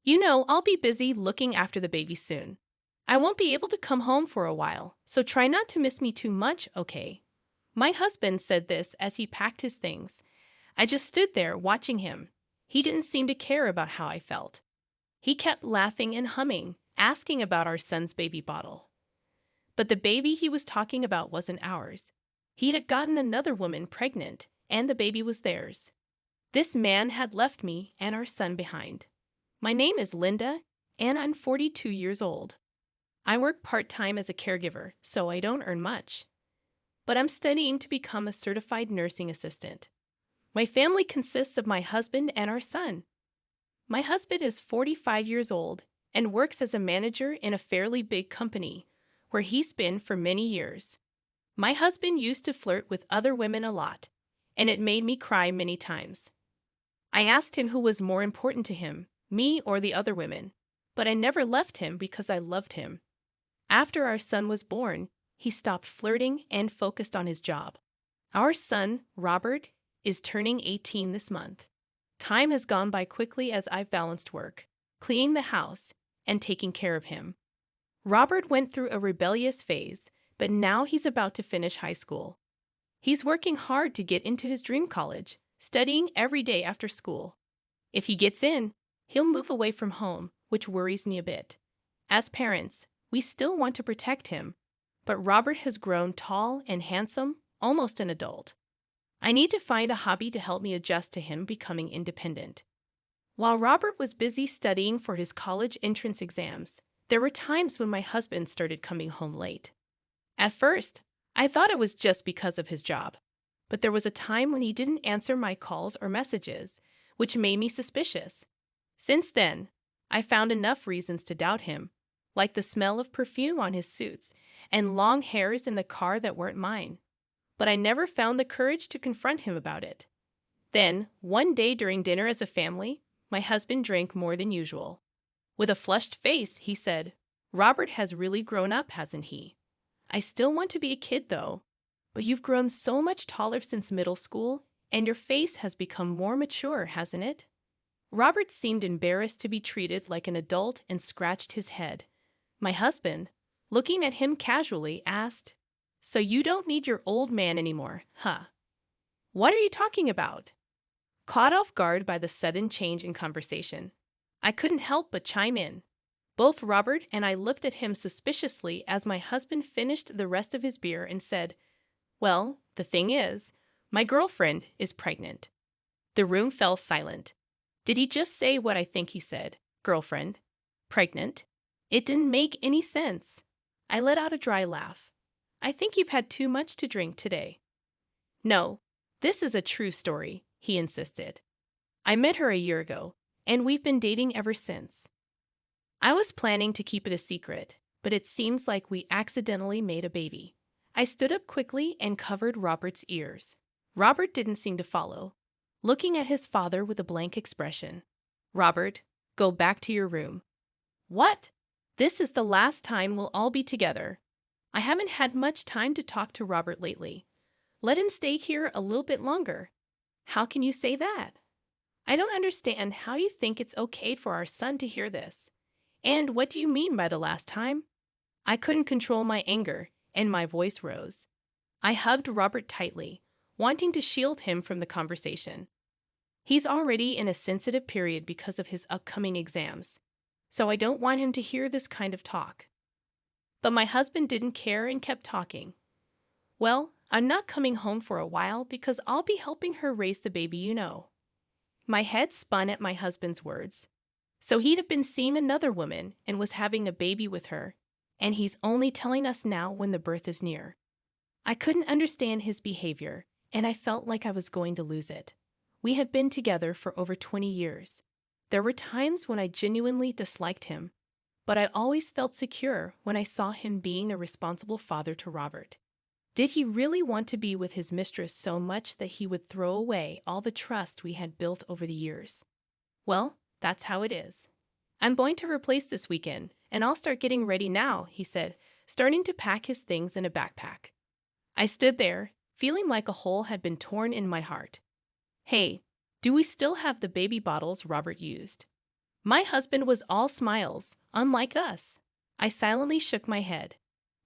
I'll be busy looking after the baby soon. I won't be able to come home for a while, so try not to miss me too much, okay? My husband said this as he packed his things. I just stood there watching him. He didn't seem to care about how I felt. He kept laughing and humming, asking about our son's baby bottle. But the baby he was talking about wasn't ours. He'd gotten another woman pregnant, and the baby was theirs. This man had left me and our son behind. My name is Linda, and I'm 42 years old. I work part-time as a caregiver, so I don't earn much. But I'm studying to become a certified nursing assistant. My family consists of my husband and our son. My husband is 45 years old and works as a manager in a fairly big company, where he's been for many years. My husband used to flirt with other women a lot, and it made me cry many times. I asked him who was more important to him, me or the other women, but I never left him because I loved him. After our son was born, he stopped flirting and focused on his job. Our son, Robert, is turning 18 this month. Time has gone by quickly as I've balanced work, cleaning the house, and taking care of him. Robert went through a rebellious phase, but now he's about to finish high school. He's working hard to get into his dream college, studying every day after school. If he gets in, he'll move away from home, which worries me a bit. As parents, we still want to protect him, but Robert has grown tall and handsome, almost an adult. I need to find a hobby to help me adjust to him becoming independent. While Robert was busy studying for his college entrance exams, there were times when my husband started coming home late. At first, I thought it was just because of his job, but there was a time when he didn't answer my calls or messages, which made me suspicious. Since then, I found enough reasons to doubt him, like the smell of perfume on his suits and long hairs in the car that weren't mine. But I never found the courage to confront him about it. Then, one day during dinner as a family, my husband drank more than usual. With a flushed face, he said, "Robert has really grown up, hasn't he? I still want to be a kid, though. But you've grown so much taller since middle school, and your face has become more mature, hasn't it?" Robert seemed embarrassed to be treated like an adult and scratched his head. My husband, looking at him casually, asked, "So you don't need your old man anymore, huh?" "What are you talking about?" Caught off guard by the sudden change in conversation, I couldn't help but chime in. Both Robert and I looked at him suspiciously as my husband finished the rest of his beer and said, "Well, the thing is, my girlfriend is pregnant." The room fell silent. Did he just say what I think he said? Girlfriend? Pregnant? It didn't make any sense. I let out a dry laugh. "I think you've had too much to drink today." "No, this is a true story," he insisted. "I met her a year ago, and we've been dating ever since. I was planning to keep it a secret, but it seems like we accidentally made a baby." I stood up quickly and covered Robert's ears. Robert didn't seem to follow, looking at his father with a blank expression. "Robert, go back to your room." "What? This is the last time we'll all be together." I haven't had much time to talk to Robert lately. Let him stay here a little bit longer. How can you say that? I don't understand how you think it's okay for our son to hear this. And what do you mean by the last time? I couldn't control my anger, and my voice rose. I hugged Robert tightly, wanting to shield him from the conversation. He's already in a sensitive period because of his upcoming exams, so I don't want him to hear this kind of talk. But my husband didn't care and kept talking. "Well, I'm not coming home for a while because I'll be helping her raise the baby, you know." My head spun at my husband's words. So he'd have been seeing another woman and was having a baby with her, and he's only telling us now when the birth is near. I couldn't understand his behavior, and I felt like I was going to lose it. We had been together for over 20 years. There were times when I genuinely disliked him, but I always felt secure when I saw him being a responsible father to Robert. Did he really want to be with his mistress so much that he would throw away all the trust we had built over the years? Well, that's how it is. "I'm going to replace this weekend, and I'll start getting ready now," he said, starting to pack his things in a backpack. I stood there, feeling like a hole had been torn in my heart. "Hey, do we still have the baby bottles Robert used?" My husband was all smiles, unlike us. I silently shook my head.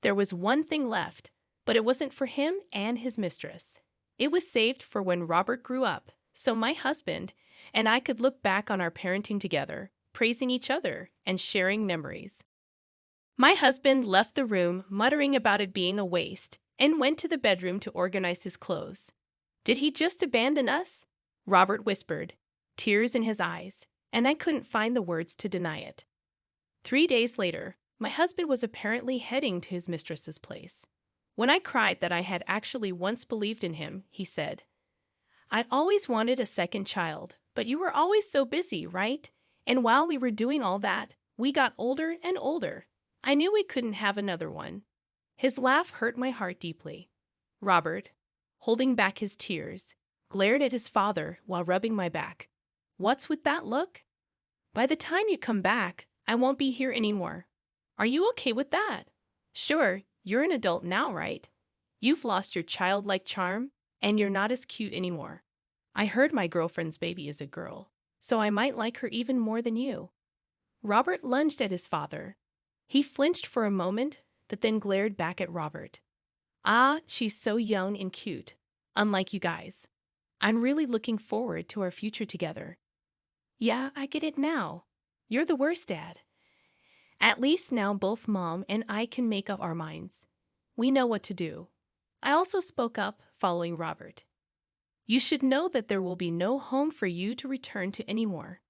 There was one thing left, but it wasn't for him and his mistress. It was saved for when Robert grew up, so my husband and I could look back on our parenting together, praising each other and sharing memories. My husband left the room, muttering about it being a waste, and went to the bedroom to organize his clothes. Did he just abandon us? Robert whispered, tears in his eyes, and I couldn't find the words to deny it. 3 days later, my husband was apparently heading to his mistress's place. When I cried that I had actually once believed in him, he said, "I'd always wanted a second child, but you were always so busy, right? And while we were doing all that, we got older and older. I knew we couldn't have another one." His laugh hurt my heart deeply. Robert, holding back his tears, glared at his father while rubbing my back. "What's with that look? By the time you come back, I won't be here anymore. Are you okay with that? Sure, you're an adult now, right? You've lost your childlike charm, and you're not as cute anymore. I heard my girlfriend's baby is a girl, so I might like her even more than you." Robert lunged at his father. He flinched for a moment, but then glared back at Robert. "Ah, she's so young and cute, unlike you guys. I'm really looking forward to our future together." "Yeah, I get it now. You're the worst, Dad. At least now both Mom and I can make up our minds. We know what to do." I also spoke up, following Robert. "You should know that there will be no home for you to return to anymore."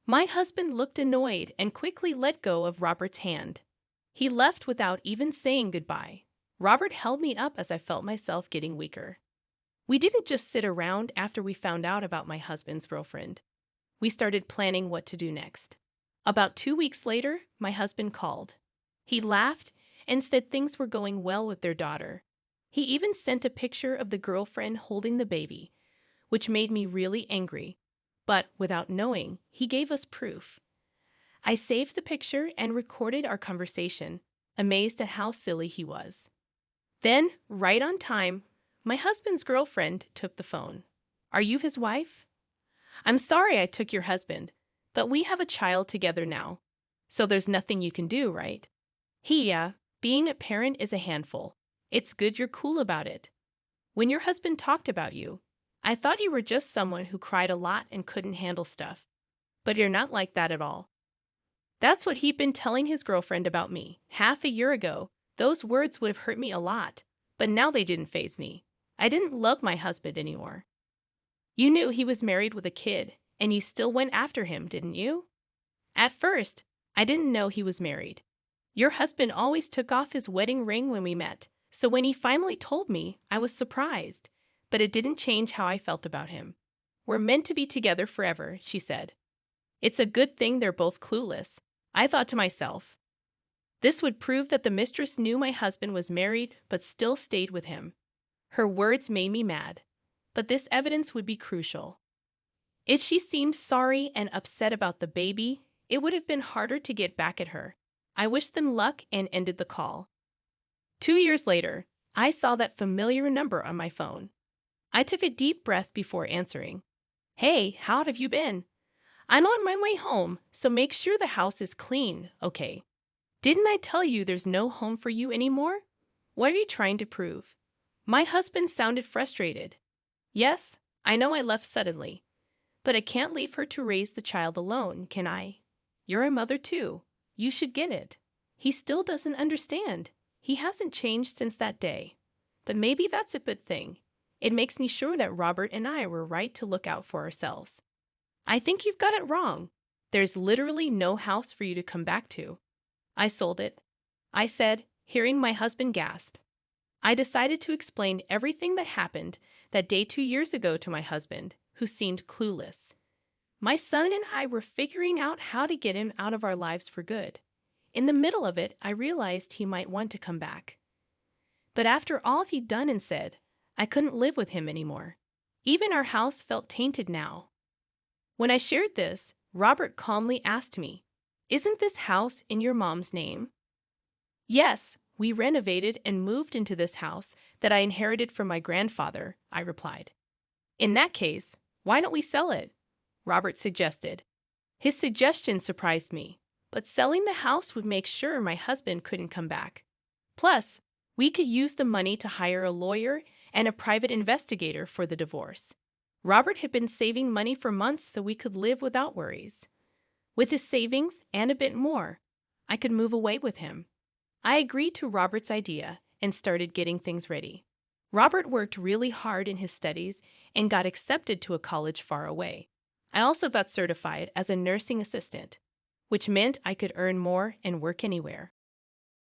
My husband looked annoyed and quickly let go of Robert's hand. He left without even saying goodbye. Robert held me up as I felt myself getting weaker. We didn't just sit around after we found out about my husband's girlfriend. We started planning what to do next. About 2 weeks later, my husband called. He laughed and said things were going well with their daughter. He even sent a picture of the girlfriend holding the baby, which made me really angry. But without knowing, he gave us proof. I saved the picture and recorded our conversation, amazed at how silly he was. Then, right on time, my husband's girlfriend took the phone. "Are you his wife?" "I'm sorry I took your husband, but we have a child together now. So there's nothing you can do, right?" "Yeah, being a parent is a handful. It's good you're cool about it. When your husband talked about you, I thought you were just someone who cried a lot and couldn't handle stuff. But you're not like that at all." That's what he'd been telling his girlfriend about me. Half a year ago, those words would have hurt me a lot, but now they didn't faze me. I didn't love my husband anymore. "You knew he was married with a kid, and you still went after him, didn't you?" "At first, I didn't know he was married. Your husband always took off his wedding ring when we met, so when he finally told me, I was surprised, but it didn't change how I felt about him. We're meant to be together forever," she said. "It's a good thing they're both clueless." I thought to myself, this would prove that the mistress knew my husband was married but still stayed with him. Her words made me mad, but this evidence would be crucial. If she seemed sorry and upset about the baby, it would have been harder to get back at her. I wished them luck and ended the call. 2 years later, I saw that familiar number on my phone. I took a deep breath before answering. "Hey, how have you been? I'm on my way home, so make sure the house is clean, okay? Didn't I tell you there's no home for you anymore? What are you trying to prove?" My husband sounded frustrated. "Yes, I know I left suddenly, but I can't leave her to raise the child alone, can I? You're a mother too. You should get it." He still doesn't understand. He hasn't changed since that day. But maybe that's a good thing. It makes me sure that Robert and I were right to look out for ourselves. "I think you've got it wrong. There's literally no house for you to come back to." "I sold it," I said, hearing my husband gasp. I decided to explain everything that happened that day 2 years ago to my husband, who seemed clueless. My son and I were figuring out how to get him out of our lives for good. In the middle of it, I realized he might want to come back. But after all he'd done and said, I couldn't live with him anymore. Even our house felt tainted now. When I shared this, Robert calmly asked me, "Isn't this house in your mom's name?" "Yes, we renovated and moved into this house that I inherited from my grandfather," I replied. "In that case, why don't we sell it?" Robert suggested. His suggestion surprised me, but selling the house would make sure my husband couldn't come back. Plus, we could use the money to hire a lawyer and a private investigator for the divorce. Robert had been saving money for months so we could live without worries. With his savings and a bit more, I could move away with him. I agreed to Robert's idea and started getting things ready. Robert worked really hard in his studies and got accepted to a college far away. I also got certified as a nursing assistant, which meant I could earn more and work anywhere.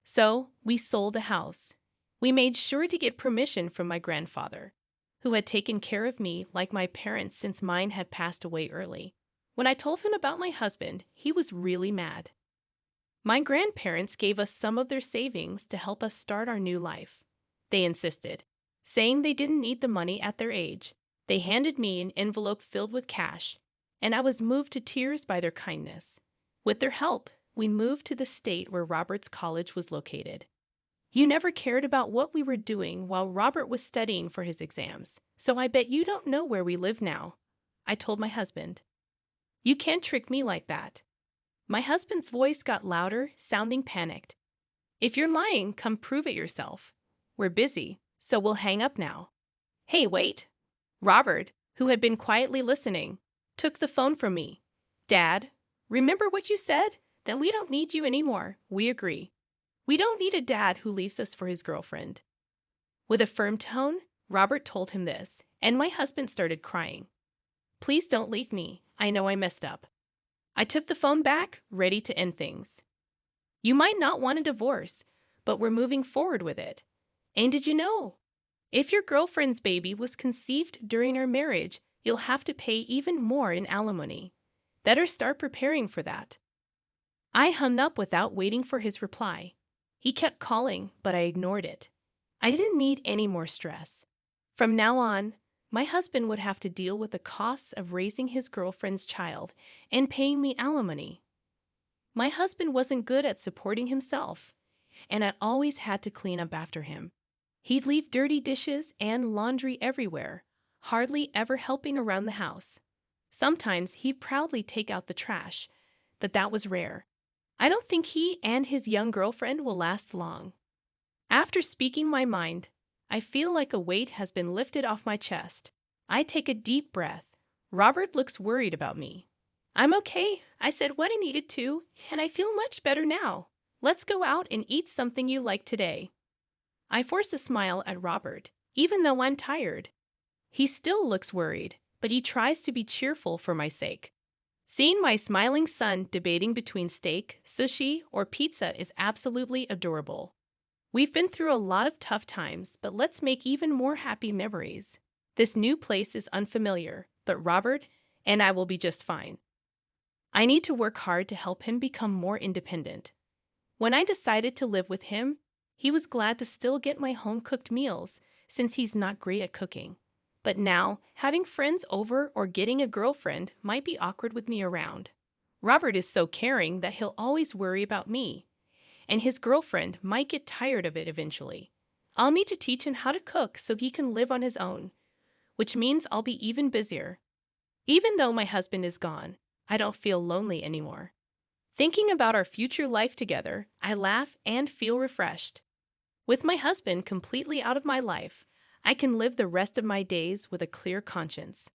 So, we sold the house. We made sure to get permission from my grandfather, who had taken care of me like my parents since mine had passed away early. When I told him about my husband, he was really mad. My grandparents gave us some of their savings to help us start our new life. They insisted, saying they didn't need the money at their age. They handed me an envelope filled with cash, and I was moved to tears by their kindness. With their help, we moved to the state where Robert's college was located. You never cared about what we were doing while Robert was studying for his exams, so I bet you don't know where we live now, I told my husband. You can't trick me like that. My husband's voice got louder, sounding panicked. If you're lying, come prove it yourself. We're busy, so we'll hang up now. Hey, wait. Robert, who had been quietly listening, took the phone from me. Dad, remember what you said? That we don't need you anymore. We agree. We don't need a dad who leaves us for his girlfriend. With a firm tone, Robert told him this, and my husband started crying. Please don't leave me. I know I messed up. I took the phone back, ready to end things. You might not want a divorce, but we're moving forward with it. And did you know? If your girlfriend's baby was conceived during our marriage, you'll have to pay even more in alimony. Better start preparing for that. I hung up without waiting for his reply. He kept calling, but I ignored it. I didn't need any more stress. From now on, my husband would have to deal with the costs of raising his girlfriend's child and paying me alimony. My husband wasn't good at supporting himself, and I always had to clean up after him. He'd leave dirty dishes and laundry everywhere, hardly ever helping around the house. Sometimes he'd proudly take out the trash, but that was rare. I don't think he and his young girlfriend will last long. After speaking my mind, I feel like a weight has been lifted off my chest. I take a deep breath. Robert looks worried about me. I'm okay. I said what I needed to, and I feel much better now. Let's go out and eat something you like today. I force a smile at Robert, even though I'm tired. He still looks worried, but he tries to be cheerful for my sake. Seeing my smiling son debating between steak, sushi, or pizza is absolutely adorable. We've been through a lot of tough times, but let's make even more happy memories. This new place is unfamiliar, but Robert and I will be just fine. I need to work hard to help him become more independent. When I decided to live with him, he was glad to still get my home-cooked meals, since he's not great at cooking. But now, having friends over or getting a girlfriend might be awkward with me around. Robert is so caring that he'll always worry about me, and his girlfriend might get tired of it eventually. I'll need to teach him how to cook so he can live on his own, which means I'll be even busier. Even though my husband is gone, I don't feel lonely anymore. Thinking about our future life together, I laugh and feel refreshed. With my husband completely out of my life, I can live the rest of my days with a clear conscience.